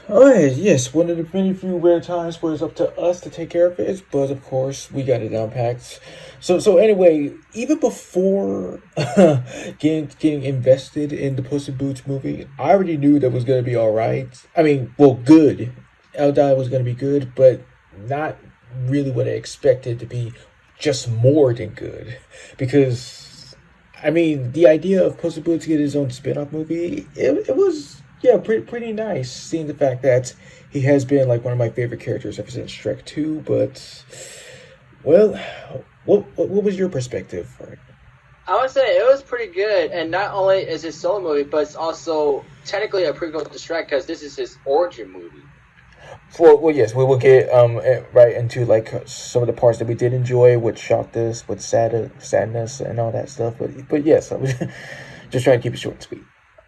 Alright, yes, one of the many few rare times where it's up to us to take care of it, but of course we got it down packed. So anyway, even before getting invested in the Puss in Boots movie, I already knew that was gonna be alright. I mean, well, good. Eldai was gonna be good, but not really what I expected to be just more than good. Because I mean, the idea of Puss in Boots get his own spin-off movie, it was yeah, pretty nice. Seeing the fact that he has been like one of my favorite characters ever since Shrek 2. But well, what was your perspective for it? I would say it was pretty good, and not only is it solo movie, but it's also technically a prequel to Shrek because this is his origin movie. Well, yes, we will get right into like some of the parts that we did enjoy, what shocked us, what sadness and all that stuff. But yes, I was just trying to keep it short and sweet.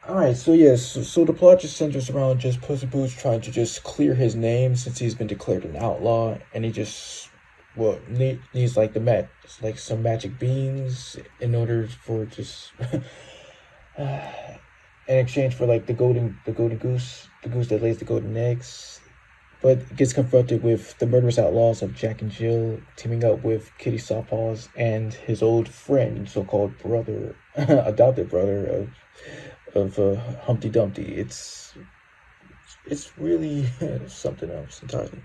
All right, so yes, so the plot just centers around just Puss in Boots trying to just clear his name since he's been declared an outlaw, and he just needs like like some magic beans in order for just in exchange for like the golden goose, the goose that lays the golden eggs. But gets confronted with the murderous outlaws of Jack and Jill teaming up with Kitty Sawpaws and his old friend, so-called brother, adopted brother of Humpty Dumpty. It's really something else entirely.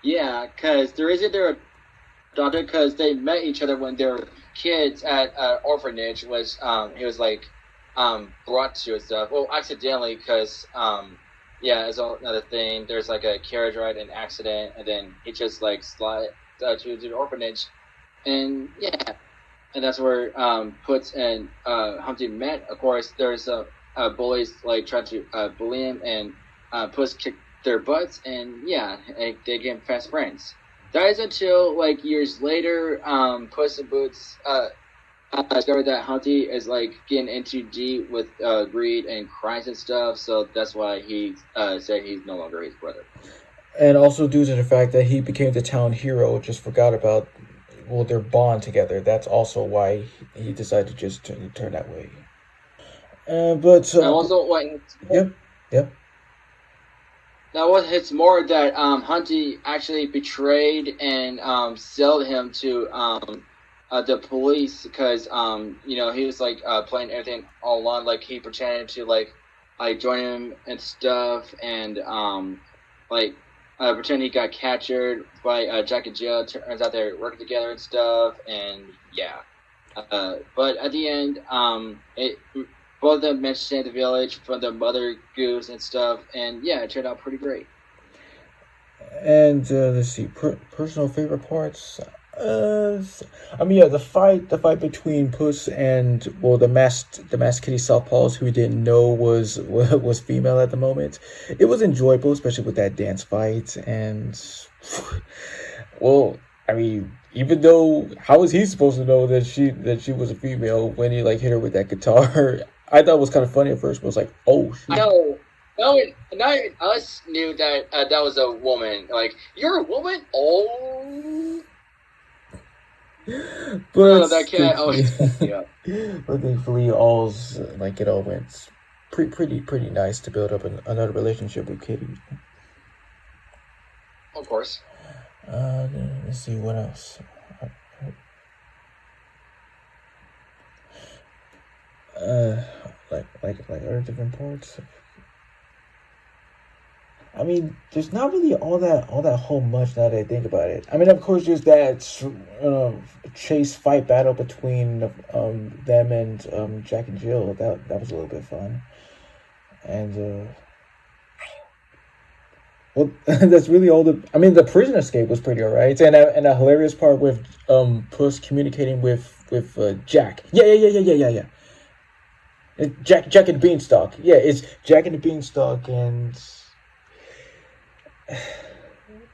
Yeah, because the reason they're adopted because they met each other when they were kids at an orphanage. Was he was like brought to and stuff. Well, accidentally because yeah, it's another thing. There's like a carriage ride, an accident, and then he just like slid to the orphanage, and yeah, and that's where Puts and Humpty met. Of course, there's bullies like trying to bully him, and Puss kicked their butts, and yeah, they became fast friends. That is until like years later, Puss in Boots discovered that Humpty is like getting into deep with greed and crimes and stuff, so that's why he said he's no longer his brother. And also due to the fact that he became the town hero, just forgot about their bond together. That's also why he decided to just turn that way. But And also, like yep, yep. that was his more that Humpty actually betrayed and sold him to the police because he was like playing everything all along. Like he pretended to like join him and stuff, and like pretend he got captured by Jack and Jill. Turns out they're working together and stuff, and yeah. But at the end, it both of them managed to save the village from the mother goose and stuff, and yeah, it turned out pretty great. And let's see, personal favorite parts. I mean, yeah, the fight between Puss and the masked Kitty Southpaws, who we didn't know was female at the moment. It was enjoyable, especially with that dance fight. And well, I mean, even though how was he supposed to know that she was a female when he like hit her with that guitar? I thought it was kind of funny at first, but I was like, oh I shoot. know. No, not even us knew that that was a woman. Like, you're a woman? Oh, But no, that cat thankfully, always fucked me up. but thankfully, all's like it all went pretty nice to build up another relationship with Kitty. Of course. Uh, let's see what else. Uh, like other different parts. I mean, there's not really all that whole much now that I think about it. I mean, of course, there's that chase fight battle between them and Jack and Jill. That was a little bit fun, and well, that's really all the. I mean, the prison escape was pretty alright, and a hilarious part with Puss communicating with Jack. Yeah. Jack and Beanstalk. Yeah, it's Jack and the Beanstalk, and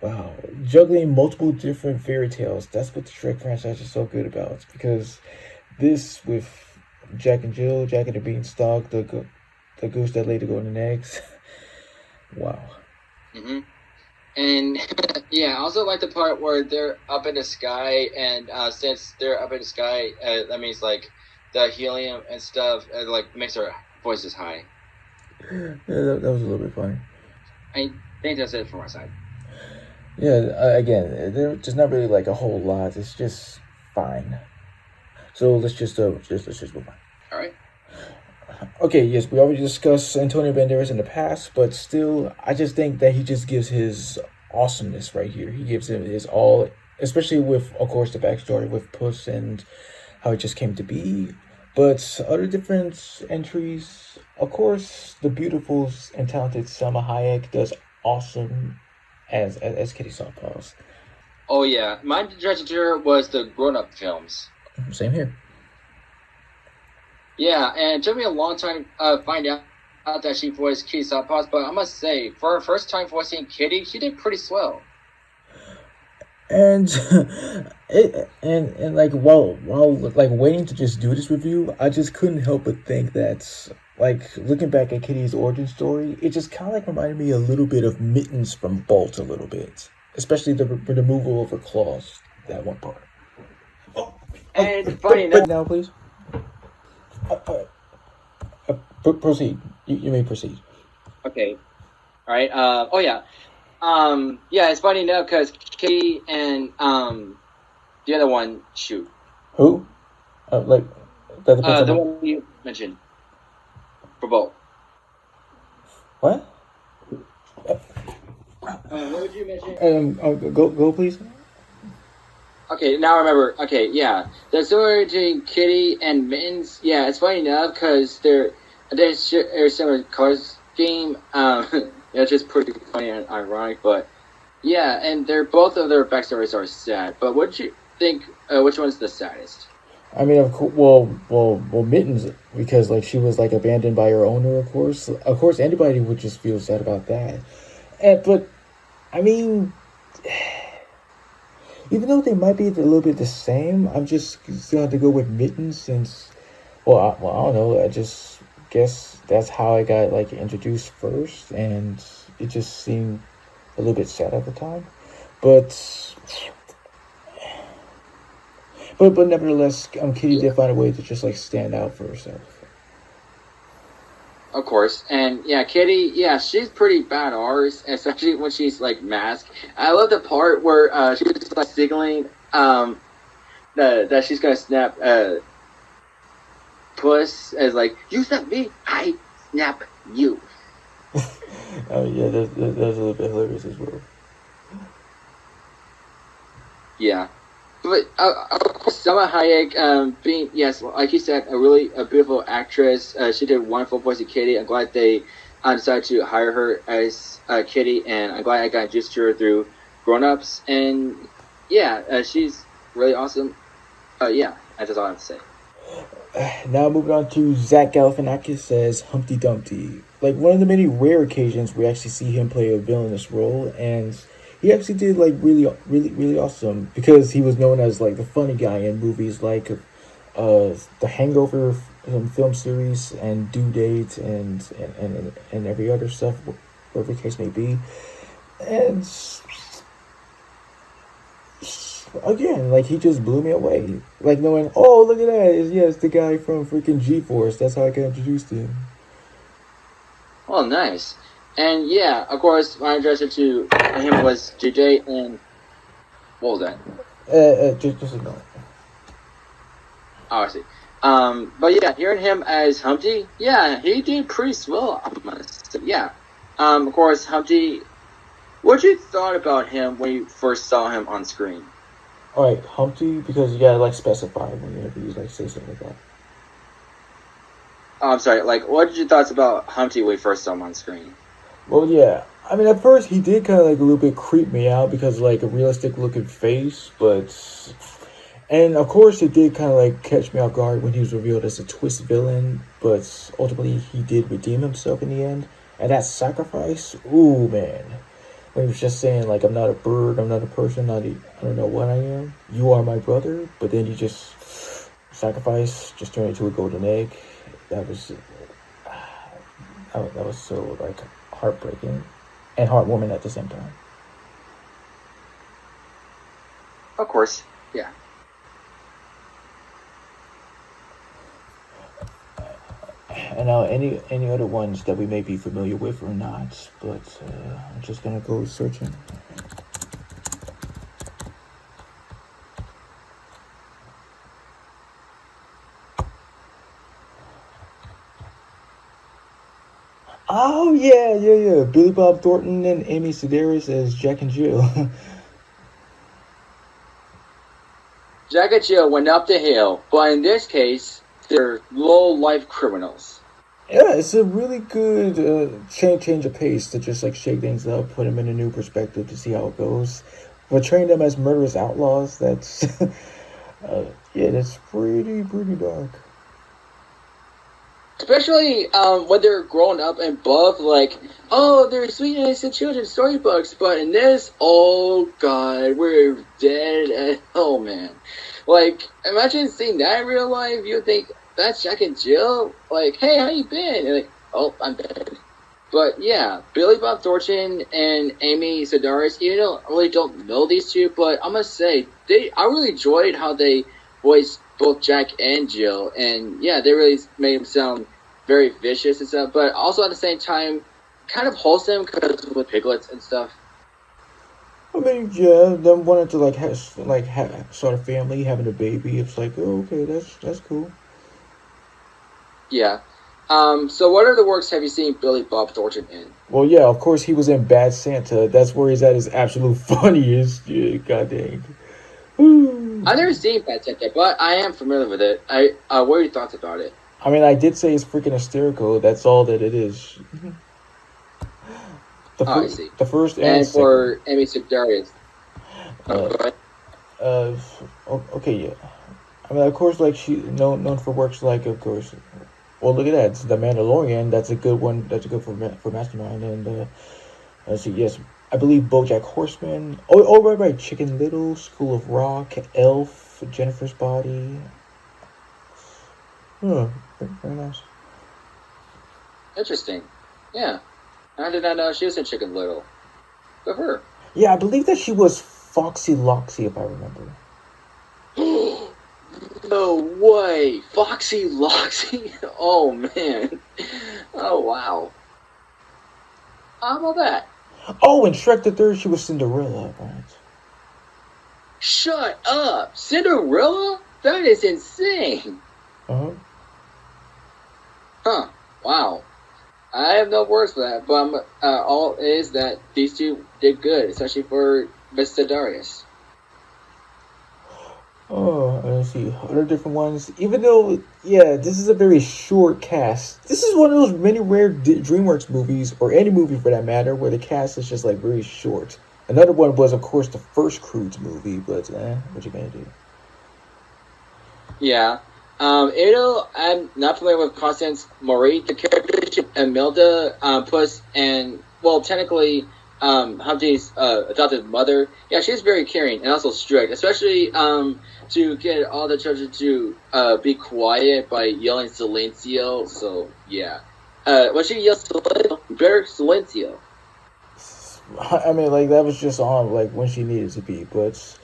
wow, juggling multiple different fairy tales. That's what the Shrek franchise is so good about. Because this with Jack and Jill, Jack and the Beanstalk, the goose that laid the golden eggs. Wow. hmm And yeah, I also like the part where they're up in the sky, and since they're up in the sky, that means like the helium and stuff like makes their voices high. That was a little bit funny. I think that's it from our side. Yeah, again, there's just not really like a whole lot. It's just fine. So let's just move on. All right. Okay, yes, we already discussed Antonio Banderas in the past, but still, I just think that he just gives his awesomeness right here. He gives him his all, especially with, of course, the backstory with Puss and how it just came to be. But other different entries, of course, the beautiful and talented Selma Hayek does awesome as Kitty Sawpaws. Oh yeah, my director was the grown-up films. Same here. Yeah, and it took me a long time to find out that she voiced Kitty Sawpaws, but I must say, for her first time voicing Kitty, she did pretty swell. And and like while like waiting to just do this review, I just couldn't help but think that like looking back at Kitty's origin story, it just kind of like reminded me a little bit of Mittens from Bolt a little bit, especially the removal of her claws. That one part. And funny But enough, now, please, uh, uh, proceed. You may proceed. okay, all right. Oh yeah, yeah. It's funny enough because Kitty and the other one, shoot, Who? Like that depends the on one you mentioned for both. what? What did you mention? Go please. Okay, now I remember. Okay, yeah, the story between Kitty and Mittens. Yeah, it's funny enough because they're similar color scheme. Yeah, it's just pretty funny and ironic. But yeah, and they're both of their backstories are sad. But what do you think? Which one's the saddest? I mean, well, Mittens, because like she was like abandoned by her owner. Of course, anybody would just feel sad about that. But I mean, even though they might be a little bit the same, I'm just still have to go with Mittens since, I don't know. I just guess that's how I got like introduced first, and it just seemed a little bit sad at the time. But but nevertheless, Kitty did find a way to just like stand out for herself. Of course, and yeah, Kitty. Yeah, she's pretty bad artist, especially when she's like masked. I love the part where she's like signaling that she's gonna snap Puss as like, you snap me, I snap you. Oh yeah, that's a little bit hilarious as well. Yeah, but of course, Salma Hayek, being yes, like you said, a beautiful actress. She did a wonderful voice of Kitty. I'm glad they decided to hire her as Kitty, and I'm glad I got introduced to her through Grown Ups. And yeah, she's really awesome. Yeah, that's all I have to say. Now moving on to Zach Galifianakis as Humpty Dumpty. Like one of the many rare occasions we actually see him play a villainous role, and he actually did like really awesome because he was known as like the funny guy in movies like the Hangover film series and Due Date and every other stuff, whatever the case may be. And again, like he just blew me away. Like knowing, oh look at that, it's the guy from freaking G Force. That's how I got introduced to him. Oh, nice. And yeah, of course, my introduction to him was JJ, and what was that? Just ignore it. Oh, I see. But yeah, hearing him as Humpty, yeah, he did pretty swell. I must say. Yeah. Of course, Humpty. What you thought about him when you first saw him on screen? All right, Humpty, because you gotta like specify whenever you like say something like that. Oh, I'm sorry. Like, what did you thoughts about Humpty when you first saw him on screen? Well, yeah. I mean, at first he did kind of like a little bit creep me out because like a realistic looking face, and of course it did kind of like catch me off guard when he was revealed as a twist villain, but ultimately he did redeem himself in the end. And that sacrifice, ooh man, when he was just saying like I'm not a bird, I'm not a person, I don't know what I am. You are my brother, but then you just sacrifice, just turn into a golden egg. That was that was so like heartbreaking and heartwarming at the same time. Of course, yeah. And now any other ones that we may be familiar with or not, but I'm just gonna go searching. Oh yeah. Billy Bob Thornton and Amy Sedaris as Jack and Jill. Jack and Jill went up the hill, but in this case, they're low-life criminals. Yeah, it's a really good change of pace to just like shake things up, put them in a new perspective to see how it goes. Portraying them as murderous outlaws, that's yeah, that's pretty dark. Especially when they're grown up and buff, like, oh, they're sweet innocent children's storybooks, but in this, oh god, we're dead at oh man. Like, imagine seeing that in real life, you'd think, that's Jack and Jill? Like, hey, how you been? And like, oh, I'm dead. But yeah, Billy Bob Thornton and Amy Sedaris, even though I really don't know these two, but I must say, I really enjoyed how they voiced both Jack and Jill, and yeah, they really made him sound very vicious and stuff, but also at the same time, kind of wholesome because with piglets and stuff. I mean, yeah, them wanting to start a family, having a baby. It's like, oh, okay, that's cool. Yeah. So what other works have you seen Billy Bob Thornton in? Well, yeah, of course he was in Bad Santa. That's where he's at his absolute funniest. Yeah, god dang. I've never seen Bad Santa, but I am familiar with it. What are your thoughts about it? I mean, I did say it's freaking hysterical. That's all that it is. I see. The first and for Amy Sedaris. Okay, yeah. I mean, of course, like she known for works like, of course. Well, look at that. It's The Mandalorian. That's a good one. That's a good for Mastermind. And let's see. Yes, I believe BoJack Horseman. Oh, right. Chicken Little, School of Rock, Elf, Jennifer's Body. Oh, very nice. Interesting. Yeah. I did not know she was in Chicken Little. Good for her. Yeah, I believe that she was Foxy Loxy, if I remember. No way! Foxy Loxy? Oh, man. Oh, wow. How about that? Oh, in Shrek the Third, she was Cinderella, right? Shut up! Cinderella? That is insane! Uh-huh. Huh. Wow. I have no words for that, but all is that these two did good, especially for Mr. Darius. Oh, let's see. Other different ones. Even though, yeah, this is a very short cast. This is one of those many rare DreamWorks movies, or any movie for that matter, where the cast is just like very short. Another one was, of course, the first Croods movie, but what you gonna do? Yeah. You know, I'm not familiar with Constance Marie, the character, Imelda, Puss, and, well, technically, Humpty's adopted mother. Yeah, she's very caring and also strict, especially to get all the children to be quiet by yelling silencio. So, yeah. When she yells silencio, better silencio. I mean, like, that was just on, like, when she needed to be, but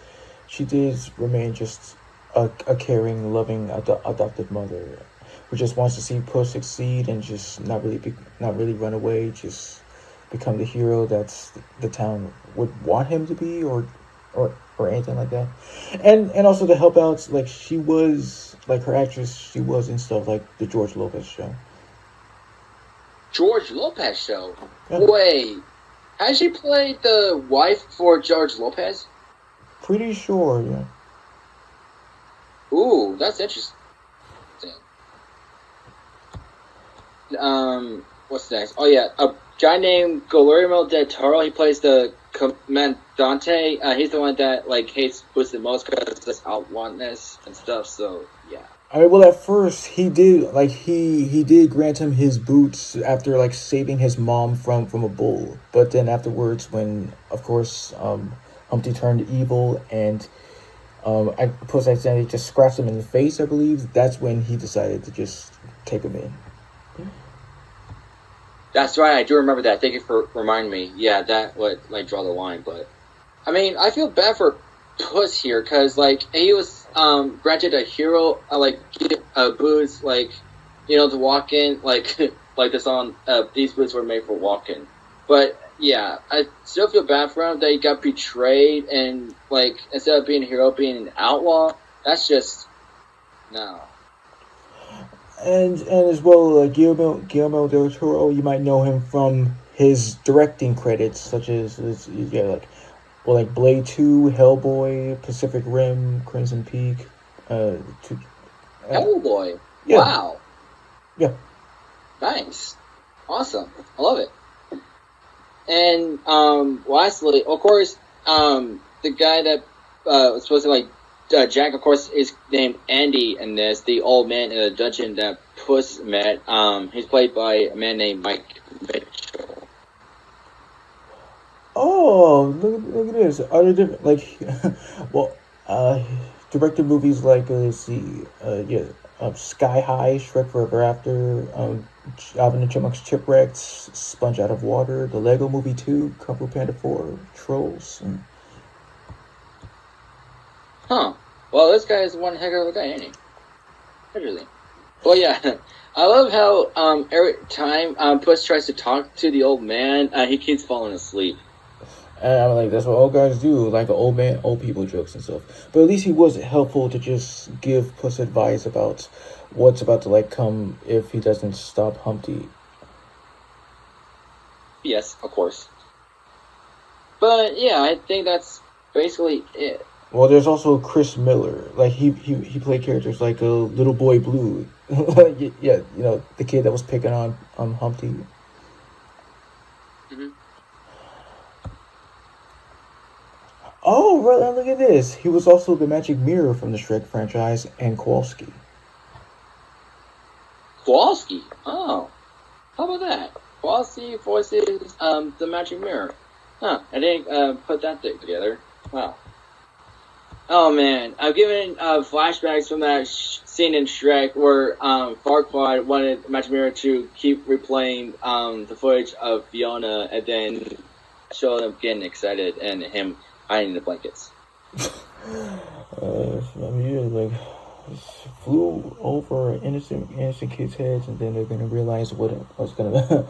she did remain just a caring, loving adopted mother who just wants to see Puss succeed and just not really run away, just become the hero that's the town would want him to be, or anything like that. And also to help out, like, she was, like, her actress, she was in stuff like the George Lopez show. George Lopez show? Yeah. Wait, has she played the wife for George Lopez? Pretty sure, yeah. Ooh, that's interesting. What's next? Oh yeah, a guy named Guillermo del Toro. He plays the Commandante. He's the one that like hates Puss the most because of his outwantness and stuff. So yeah. I mean, well, at first he did he did grant him his boots after like saving his mom from a bull, but then afterwards, when of course Humpty turned evil and Puss accidentally just scratched him in the face, I believe. That's when he decided to just take him in. That's right, I do remember that. Thank you for reminding me. Yeah, that would like draw the line. But I mean, I feel bad for Puss here because like he was granted a hero boots like to walk in like like the song. These boots were made for walking. But yeah, I still feel bad for him that he got betrayed and like instead of being a hero, being an outlaw. That's just no. And as well, Guillermo del Toro, you might know him from his directing credits, such as like Blade 2, Hellboy, Pacific Rim, Crimson Peak. To, Hellboy. yeah, Wow. yeah. Nice. Awesome. I love it. And lastly, of course, the guy that was supposed to like Jack, of course, is named Andy in this. The old man in the dungeon that Puss met. He's played by a man named Mike Mitchell. Oh, look at this. Other different like, well, directed movies like let's see, Sky High, Shrek Forever After, Alvin and Chipmunks Chipwrecks, Sponge Out of Water, the Lego Movie 2, Kung Fu Panda 4, Trolls. Huh. Well, this guy is one heck of a guy, ain't he? Literally. Well, yeah. I love how every time Puss tries to talk to the old man, he keeps falling asleep. And I'm like, that's what old guys do, like old people jokes and stuff. But at least he was helpful to just give Puss advice about what's about to like come if he doesn't stop Humpty. Yes, of course. But yeah, I think that's basically it. Well, there's also Chris Miller. Like he played characters like a Little Boy Blue. Yeah, the kid that was picking on Humpty. Mm-hmm. Oh, right, look at this. He was also the Magic Mirror from the Shrek franchise and Kowalski. Kowalski? Oh. How about that? Kowalski voices the Magic Mirror. Huh. I didn't put that thing together. Wow. Oh man, I've given flashbacks from that scene in Shrek where Farquaad wanted Magic Mirror to keep replaying the footage of Fiona and then show them getting excited and him hiding in the blankets. Like flew over innocent kids' heads, and then they're gonna realize what it was gonna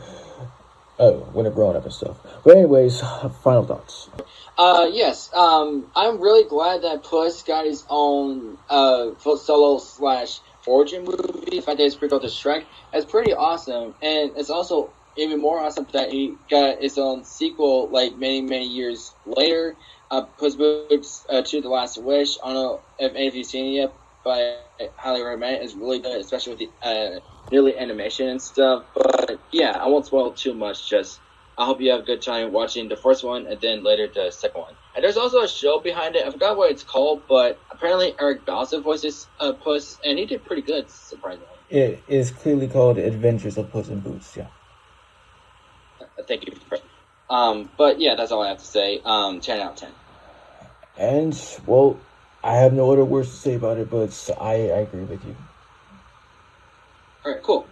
when they're growing up and stuff. But anyways, final thoughts. Yes. I'm really glad that Puss got his own solo / origin movie. The fact that it's prequel to Shrek is pretty awesome, and it's also even more awesome that he got his own sequel like many years later. Puss Boots to the Last Wish. I don't know if any of you've seen it yet, but I highly recommend it. It's really good, especially with the nearly animation and stuff. But yeah, I won't spoil too much. Just I hope you have a good time watching the first one and then later the second one. And there's also a show behind it. I forgot what it's called, but apparently Eric Balsa voices Puss, and he did pretty good, surprisingly. It is clearly called Adventures of Puss in Boots. Yeah. Thank you. But yeah, that's all I have to say. 10 out of 10. And well, I have no other words to say about it, but I agree with you. All right, cool.